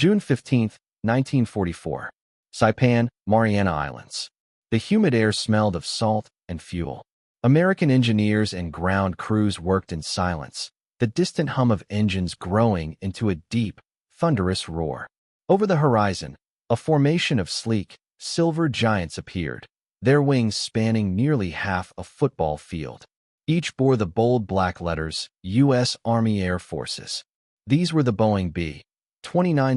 June 15, 1944. Saipan, Mariana Islands. The humid air smelled of salt and fuel. American engineers and ground crews worked in silence, the distant hum of engines growing into a deep, thunderous roar. Over the horizon, a formation of sleek, silver giants appeared, their wings spanning nearly half a football field. Each bore the bold black letters, U.S. Army Air Forces. These were the Boeing B-29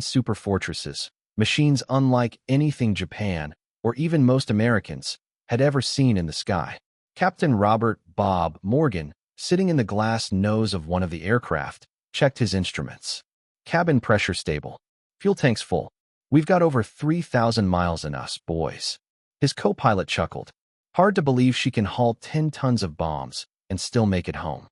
Superfortresses, machines unlike anything Japan, or even most Americans, had ever seen in the sky. Captain Robert "Bob" Morgan, sitting in the glass nose of one of the aircraft, checked his instruments. Cabin pressure stable. Fuel tanks full. We've got over 3,000 miles in us, boys. His co-pilot chuckled. Hard to believe she can haul 10 tons of bombs and still make it home.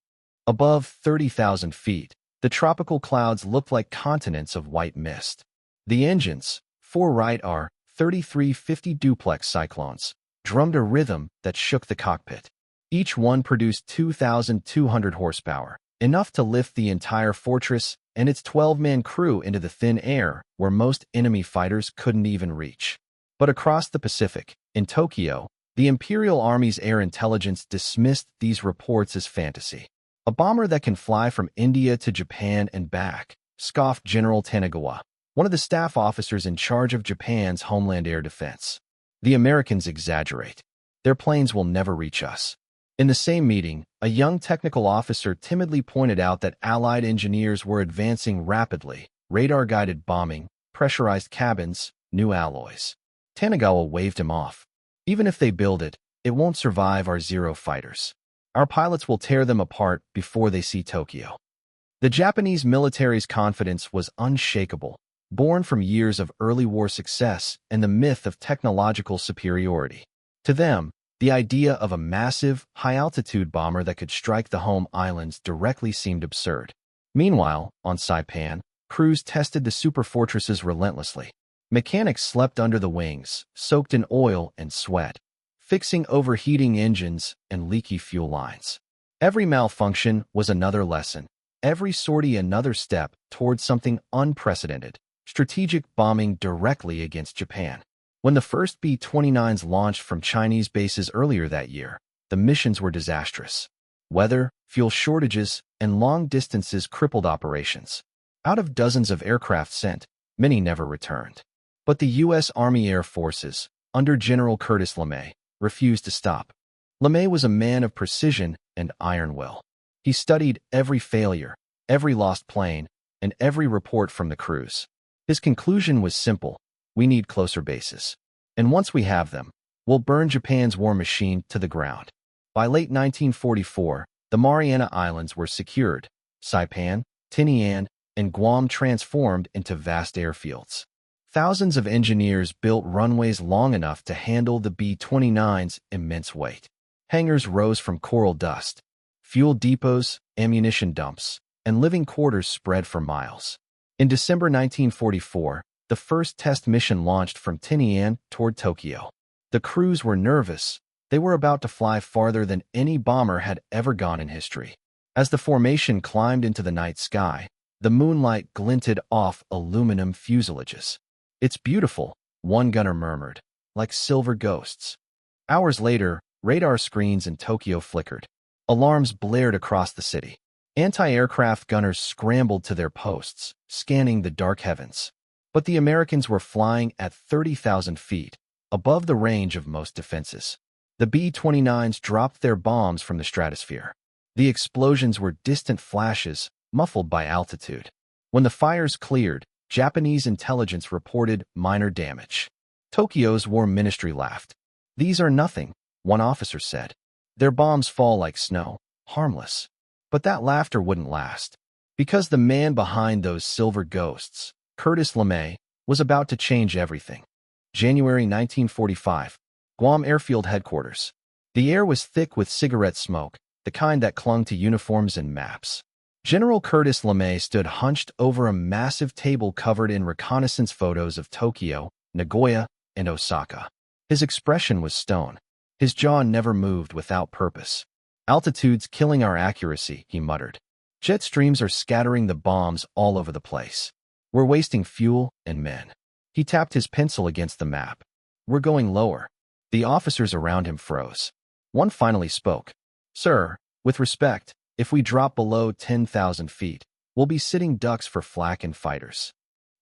Above 30,000 feet, the tropical clouds looked like continents of white mist. The engines, 4 Wright R-3350 duplex cyclones, drummed a rhythm that shook the cockpit. Each one produced 2,200 horsepower, enough to lift the entire fortress and its 12-man crew into the thin air where most enemy fighters couldn't even reach. But across the Pacific, in Tokyo, the Imperial Army's air intelligence dismissed these reports as fantasy. A bomber that can fly from India to Japan and back, scoffed General Nagoya, one of the staff officers in charge of Japan's homeland air defense. The Americans exaggerate. Their planes will never reach us. In the same meeting, a young technical officer timidly pointed out that Allied engineers were advancing rapidly, radar-guided bombing, pressurized cabins, new alloys. Nagoya waved him off. Even if they build it, it won't survive our Zero fighters. Our pilots will tear them apart before they see Tokyo. The Japanese military's confidence was unshakable, born from years of early war success and the myth of technological superiority. To them, the idea of a massive, high-altitude bomber that could strike the home islands directly seemed absurd. Meanwhile, on Saipan, crews tested the superfortresses relentlessly. Mechanics slept under the wings, soaked in oil and sweat, fixing overheating engines and leaky fuel lines. Every malfunction was another lesson, every sortie another step towards something unprecedented. Strategic bombing directly against Japan. When the first B-29s launched from Chinese bases earlier that year, the missions were disastrous. Weather, fuel shortages, and long distances crippled operations. Out of dozens of aircraft sent, many never returned. But the U.S. Army Air Forces, under General Curtis LeMay, refused to stop. LeMay was a man of precision and iron will. He studied every failure, every lost plane, and every report from the crews. His conclusion was simple: we need closer bases. And once we have them, we'll burn Japan's war machine to the ground. By late 1944, the Mariana Islands were secured, Saipan, Tinian, and Guam transformed into vast airfields. Thousands of engineers built runways long enough to handle the B-29's immense weight. Hangars rose from coral dust. Fuel depots, ammunition dumps, and living quarters spread for miles. In December 1944, the first test mission launched from Tinian toward Tokyo. The crews were nervous. They were about to fly farther than any bomber had ever gone in history. As the formation climbed into the night sky, the moonlight glinted off aluminum fuselages. "It's beautiful," one gunner murmured, "like silver ghosts." Hours later, radar screens in Tokyo flickered. Alarms blared across the city. Anti-aircraft gunners scrambled to their posts, scanning the dark heavens. But the Americans were flying at 30,000 feet, above the range of most defenses. The B-29s dropped their bombs from the stratosphere. The explosions were distant flashes, muffled by altitude. When the fires cleared, Japanese intelligence reported minor damage. Tokyo's war ministry laughed. "These are nothing," one officer said. "Their bombs fall like snow, harmless." But that laughter wouldn't last, because the man behind those silver ghosts, Curtis LeMay, was about to change everything. January 1945, Guam Airfield Headquarters. The air was thick with cigarette smoke, the kind that clung to uniforms and maps. General Curtis LeMay stood hunched over a massive table covered in reconnaissance photos of Tokyo, Nagoya, and Osaka. His expression was stone. His jaw never moved without purpose. "Altitude's killing our accuracy," he muttered. "Jet streams are scattering the bombs all over the place. We're wasting fuel and men. He tapped his pencil against the map. We're going lower. The officers around him froze. One finally spoke. Sir, with respect, if we drop below 10,000 feet, we'll be sitting ducks for flak and fighters.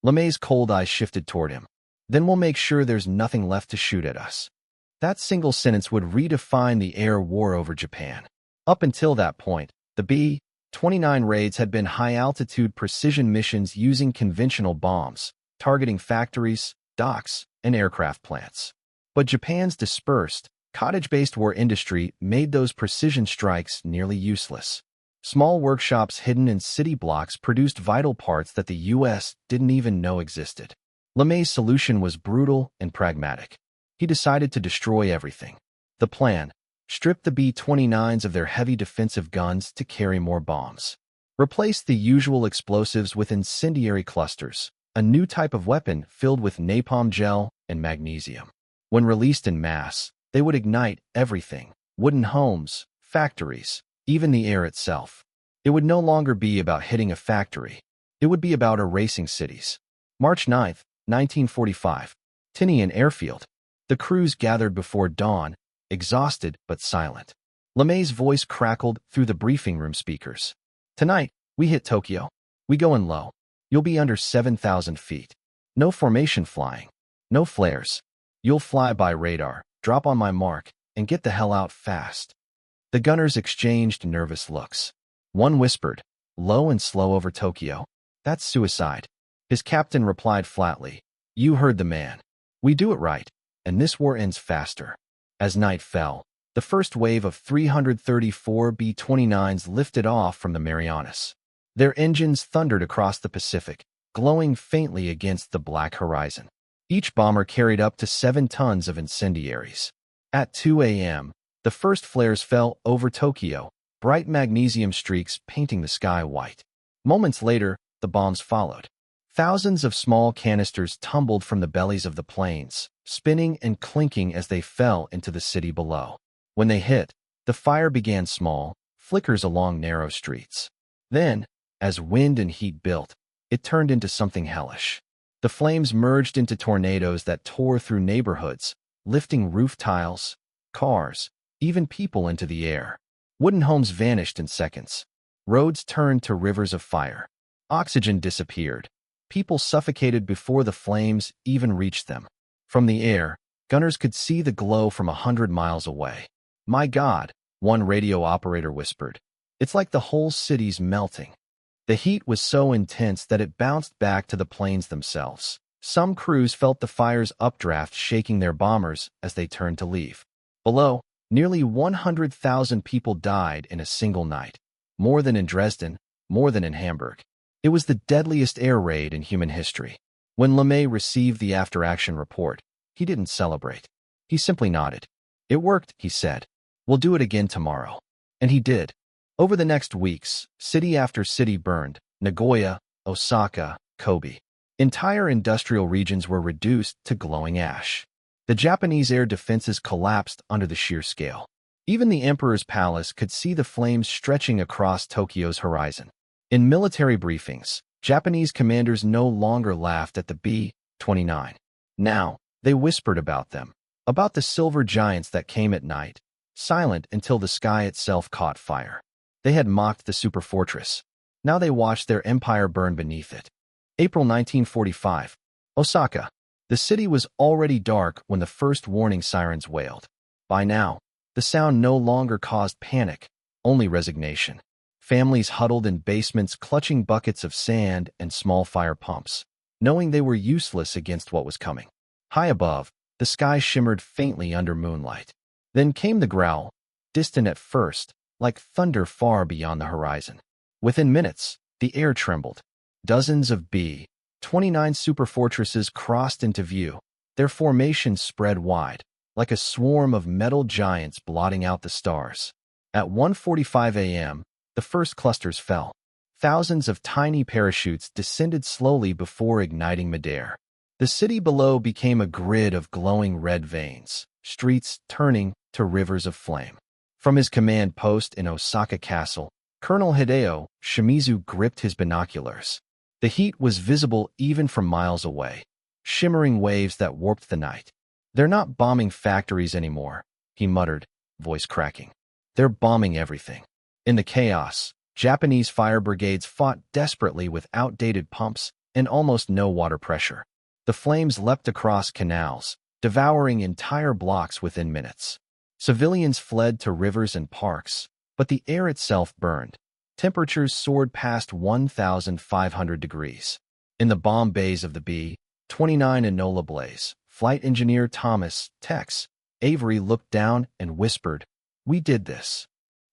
LeMay's cold eyes shifted toward him. Then we'll make sure there's nothing left to shoot at us. That single sentence would redefine the air war over Japan. Up until that point, the B-29 raids had been high-altitude precision missions using conventional bombs, targeting factories, docks, and aircraft plants. But Japan's dispersed, cottage-based war industry made those precision strikes nearly useless. Small workshops hidden in city blocks produced vital parts that the U.S. didn't even know existed. LeMay's solution was brutal and pragmatic. He decided to destroy everything. The plan: strip the B-29s of their heavy defensive guns to carry more bombs. Replace the usual explosives with incendiary clusters, a new type of weapon filled with napalm gel and magnesium. When released in mass, they would ignite everything: wooden homes, factories, even the air itself. It would no longer be about hitting a factory. It would be about erasing cities. March 9, 1945. Tinian Airfield. The crews gathered before dawn, exhausted but silent. LeMay's voice crackled through the briefing room speakers. Tonight, we hit Tokyo. We go in low. You'll be under 7,000 feet. No formation flying. No flares. You'll fly by radar, drop on my mark, and get the hell out fast. The gunners exchanged nervous looks. One whispered, low and slow over Tokyo. That's suicide. His captain replied flatly, you heard the man. We do it right, and this war ends faster. As night fell, the first wave of 334 B-29s lifted off from the Marianas. Their engines thundered across the Pacific, glowing faintly against the black horizon. Each bomber carried up to 7 tons of incendiaries. At 2 a.m., the first flares fell over Tokyo, bright magnesium streaks painting the sky white. Moments later, the bombs followed. Thousands of small canisters tumbled from the bellies of the planes, spinning and clinking as they fell into the city below. When they hit, the fire began small, flickers along narrow streets. Then, as wind and heat built, it turned into something hellish. The flames merged into tornadoes that tore through neighborhoods, lifting roof tiles, cars, even people into the air. Wooden homes vanished in seconds. Roads turned to rivers of fire. Oxygen disappeared. People suffocated before the flames even reached them. From the air, gunners could see the glow from 100 miles away. My God, one radio operator whispered. It's like the whole city's melting. The heat was so intense that it bounced back to the planes themselves. Some crews felt the fire's updraft shaking their bombers as they turned to leave. Below, nearly 100,000 people died in a single night. More than in Dresden, more than in Hamburg. It was the deadliest air raid in human history. When LeMay received the after-action report, he didn't celebrate. He simply nodded. It worked, he said. We'll do it again tomorrow. And he did. Over the next weeks, city after city burned: Nagoya, Osaka, Kobe. Entire industrial regions were reduced to glowing ash. The Japanese air defenses collapsed under the sheer scale. Even the emperor's palace could see the flames stretching across Tokyo's horizon. In military briefings, Japanese commanders no longer laughed at the B-29. Now, they whispered about them, about the silver giants that came at night, silent until the sky itself caught fire. They had mocked the Superfortress. Now they watched their empire burn beneath it. April 1945. Osaka. The city was already dark when the first warning sirens wailed. By now, the sound no longer caused panic, only resignation. Families huddled in basements clutching buckets of sand and small fire pumps, knowing they were useless against what was coming. High above, the sky shimmered faintly under moonlight. Then came the growl, distant at first, like thunder far beyond the horizon. Within minutes, the air trembled. Dozens of B-29 superfortresses crossed into view, their formation spread wide, like a swarm of metal giants blotting out the stars. At 1:45 a.m., the first clusters fell. Thousands of tiny parachutes descended slowly before igniting midair. The city below became a grid of glowing red veins, streets turning to rivers of flame. From his command post in Osaka Castle, Colonel Hideo Shimizu gripped his binoculars. The heat was visible even from miles away, shimmering waves that warped the night. "They're not bombing factories anymore," he muttered, voice cracking. "They're bombing everything." In the chaos, Japanese fire brigades fought desperately with outdated pumps and almost no water pressure. The flames leapt across canals, devouring entire blocks within minutes. Civilians fled to rivers and parks, but the air itself burned. Temperatures soared past 1,500 degrees. In the bomb bays of the B-29 Enola Blaze, Flight Engineer Thomas Tex Avery looked down and whispered, "We did this."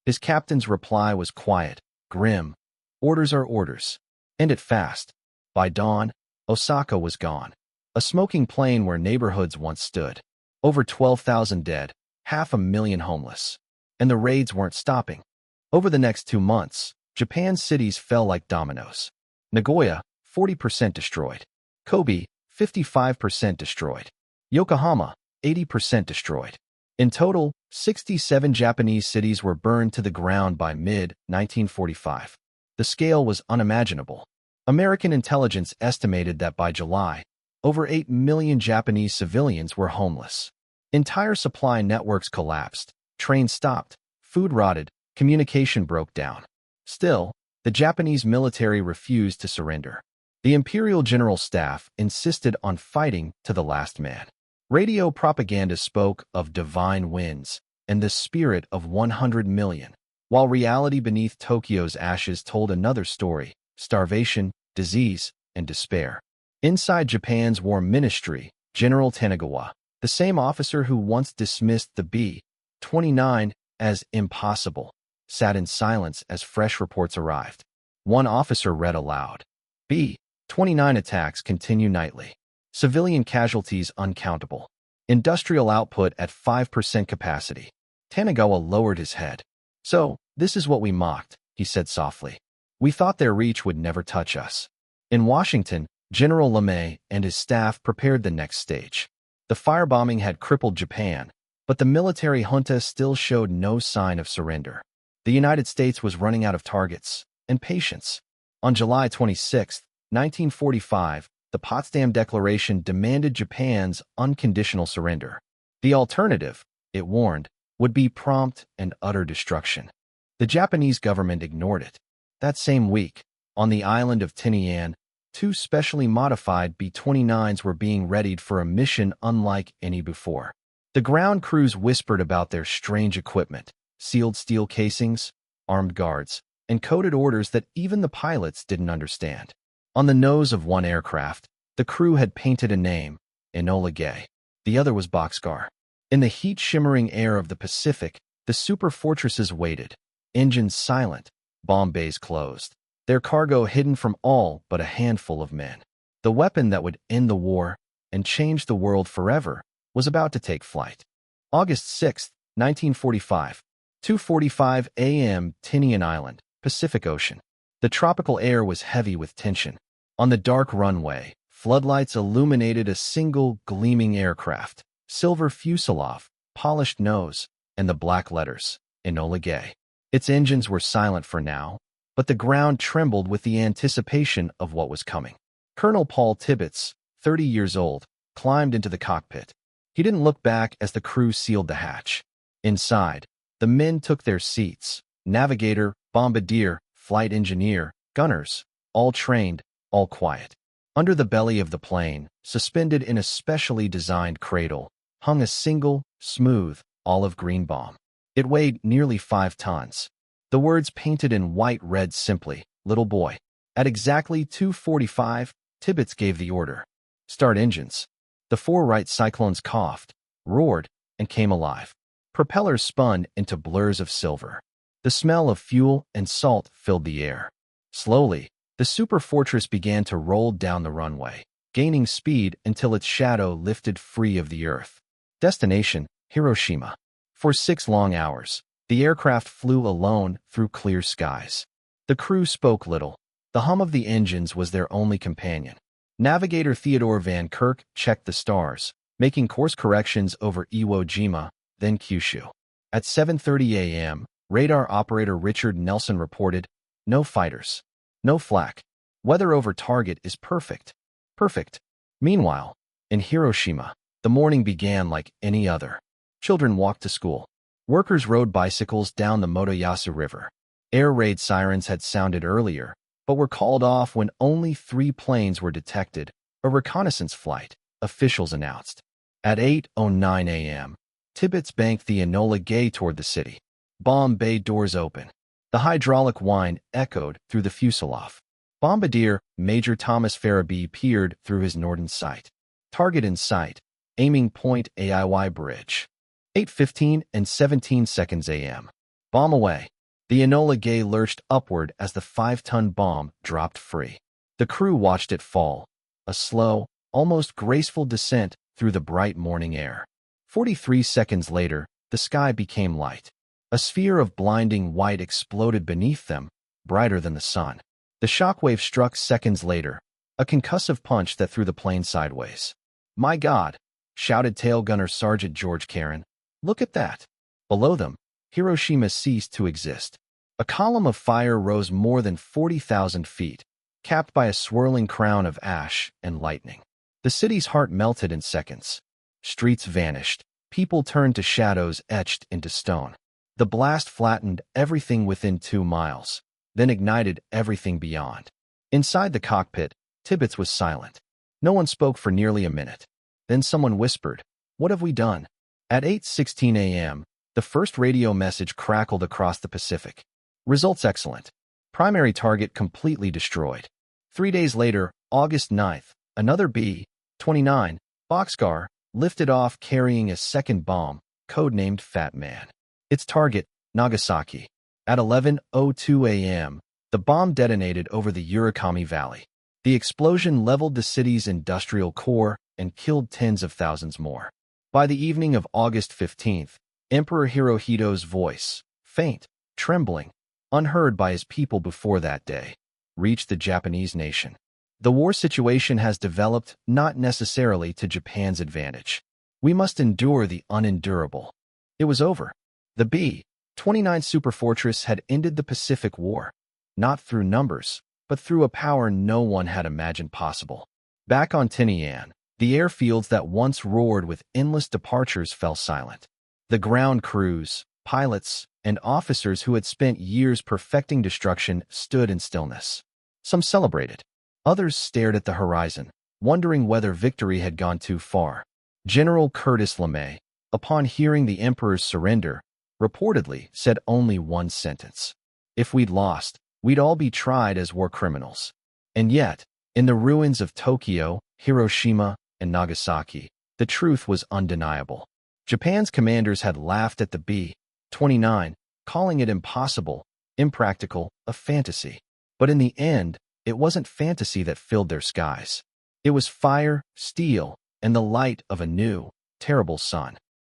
His captain's reply was quiet, grim. "Orders are orders. End it fast." By dawn, Osaka was gone. A smoking plain where neighborhoods once stood. Over 12,000 dead, 500,000 homeless. And the raids weren't stopping. Over the next 2 months, Japan's cities fell like dominoes. Nagoya, 40% destroyed. Kobe, 55% destroyed. Yokohama, 80% destroyed. In total, 67 Japanese cities were burned to the ground by mid-1945. The scale was unimaginable. American intelligence estimated that by July, over 8 million Japanese civilians were homeless. Entire supply networks collapsed, trains stopped, food rotted, communication broke down. Still, the Japanese military refused to surrender. The Imperial General Staff insisted on fighting to the last man. Radio propaganda spoke of divine winds and the spirit of 100 million, while reality beneath Tokyo's ashes told another story: starvation, disease, and despair. Inside Japan's War Ministry, General Nagoya, the same officer who once dismissed the B-29 as impossible, sat in silence as fresh reports arrived. One officer read aloud, "B-29 attacks continue nightly. Civilian casualties uncountable. Industrial output at 5% capacity." Nagoya lowered his head. "So, this is what we mocked," he said softly. "We thought their reach would never touch us." In Washington, General LeMay and his staff prepared the next stage. The firebombing had crippled Japan, but the military junta still showed no sign of surrender. The United States was running out of targets and patience. On July 26, 1945, the Potsdam Declaration demanded Japan's unconditional surrender. The alternative, it warned, would be prompt and utter destruction. The Japanese government ignored it. That same week, on the island of Tinian, 2 specially modified B-29s were being readied for a mission unlike any before. The ground crews whispered about their strange equipment: sealed steel casings, armed guards, and coded orders that even the pilots didn't understand. On the nose of one aircraft, the crew had painted a name, Enola Gay. The other was Boxcar. In the heat-shimmering air of the Pacific, the Superfortresses waited, engines silent, bomb bays closed, their cargo hidden from all but a handful of men. The weapon that would end the war and change the world forever was about to take flight. August 6, 1945, 2:45 a.m., Tinian Island, Pacific Ocean. The tropical air was heavy with tension. On the dark runway, floodlights illuminated a single gleaming aircraft, silver fuselage, polished nose, and the black letters, Enola Gay. Its engines were silent for now, but the ground trembled with the anticipation of what was coming. Colonel Paul Tibbets, 30 years old, climbed into the cockpit. He didn't look back as the crew sealed the hatch. Inside, the men took their seats: navigator, bombardier, flight engineer, gunners, all trained, all quiet. Under the belly of the plane, suspended in a specially designed cradle, hung a single, smooth, olive-green bomb. It weighed nearly 5 tons. The words painted in white read simply, "Little boy." At exactly 2:45, Tibbets gave the order: "Start engines." The 4 Wright Cyclones coughed, roared, and came alive. Propellers spun into blurs of silver. The smell of fuel and salt filled the air. Slowly, the Superfortress began to roll down the runway, gaining speed until its shadow lifted free of the earth. Destination: Hiroshima. For 6 long hours, the aircraft flew alone through clear skies. The crew spoke little. The hum of the engines was their only companion. Navigator Theodore Van Kirk checked the stars, making course corrections over Iwo Jima, then Kyushu. At 7:30 a.m., radar operator Richard Nelson reported, "No fighters. No flak." Weather over target is perfect. Perfect. Meanwhile, in Hiroshima, the morning began like any other. Children walked to school. Workers rode bicycles down the Motoyasu River. Air raid sirens had sounded earlier, but were called off when only 3 planes were detected, a reconnaissance flight, officials announced. At 8:09 a.m., Tibbets banked the Enola Gay toward the city. Bomb bay doors open. The hydraulic whine echoed through the fuselage. Bombardier Major Thomas Farabee peered through his northern sight. Target in sight, aiming point AIY bridge. 8:15 and 17 seconds a.m. Bomb away. The Enola Gay lurched upward as the 5-ton bomb dropped free. The crew watched it fall, a slow, almost graceful descent through the bright morning air. 43 seconds later, the sky became light. A sphere of blinding white exploded beneath them, brighter than the sun. The shockwave struck seconds later, a concussive punch that threw the plane sideways. "My God!" shouted tail gunner Sergeant George Caron. "Look at that!" Below them, Hiroshima ceased to exist. A column of fire rose more than 40,000 feet, capped by a swirling crown of ash and lightning. The city's heart melted in seconds. Streets vanished. People turned to shadows etched into stone. The blast flattened everything within 2 miles, then ignited everything beyond. Inside the cockpit, Tibbets was silent. No one spoke for nearly a minute. Then someone whispered, "What have we done?" At 8:16 a.m., the first radio message crackled across the Pacific. Results excellent. Primary target completely destroyed. 3 days later, August 9th, another B-29 boxcar lifted off carrying a second bomb, codenamed Fat Man. Its target, Nagasaki. At 11:02 a.m., the bomb detonated over the Urakami Valley. The explosion leveled the city's industrial core and killed tens of thousands more. By the evening of August 15th, Emperor Hirohito's voice, faint, trembling, unheard by his people before that day, reached the Japanese nation. The war situation has developed not necessarily to Japan's advantage. We must endure the unendurable. It was over. The B-29 Superfortress had ended the Pacific War, not through numbers, but through a power no one had imagined possible. Back on Tinian, the airfields that once roared with endless departures fell silent. The ground crews, pilots, and officers who had spent years perfecting destruction stood in stillness. Some celebrated. Others stared at the horizon, wondering whether victory had gone too far. General Curtis LeMay, upon hearing the emperor's surrender, reportedly said only one sentence. "If we'd lost, we'd all be tried as war criminals." And yet, in the ruins of Tokyo, Hiroshima, and Nagasaki, the truth was undeniable. Japan's commanders had laughed at the B-29, calling it impossible, impractical, a fantasy. But in the end, it wasn't fantasy that filled their skies. It was fire, steel, and the light of a new, terrible sun.